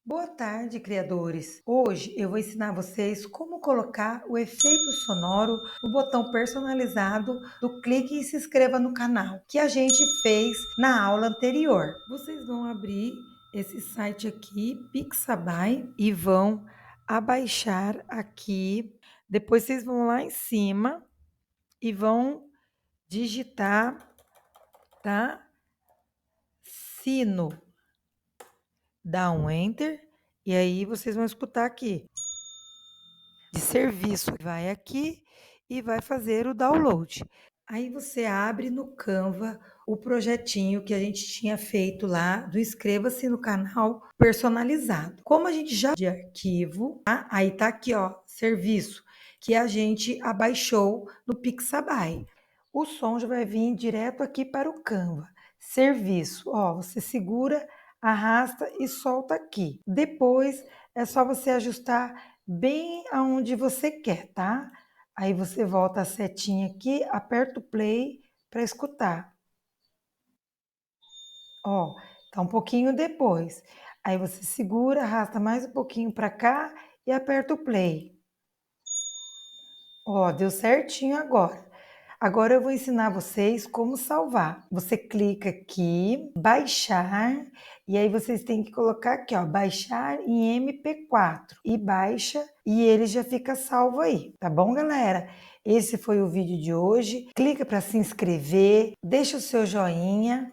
Boa tarde, criadores! Hoje eu vou ensinar vocês como colocar o efeito sonoro no botão personalizado do clique e se inscreva no canal, que a gente fez na aula anterior. Vocês vão abrir esse site aqui, Pixabay, e vão abaixar aqui. Depois vocês vão lá em cima e vão digitar, tá? Sino. Dá um Enter e aí vocês vão escutar aqui de serviço. Vai aqui e vai fazer o download. Aí você abre no Canva o projetinho que a gente tinha feito lá do inscreva-se no canal personalizado. Como a gente já de arquivo, tá? Aí tá aqui, ó, serviço que a gente abaixou no Pixabay. O som já vai vir direto aqui para o Canva. Serviço, ó, você segura, arrasta e solta aqui. Depois é só você ajustar bem aonde você quer, tá? Aí você volta a setinha aqui, aperta o play para escutar. Ó, tá um pouquinho depois. Aí você segura, arrasta mais um pouquinho para cá e aperta o play. Ó, deu certinho agora. Agora eu vou ensinar vocês como salvar. Você clica aqui, baixar, e aí vocês têm que colocar aqui, ó, baixar em MP4 e baixa e ele já fica salvo aí, tá bom, galera? Esse foi o vídeo de hoje. Clica para se inscrever, deixa o seu joinha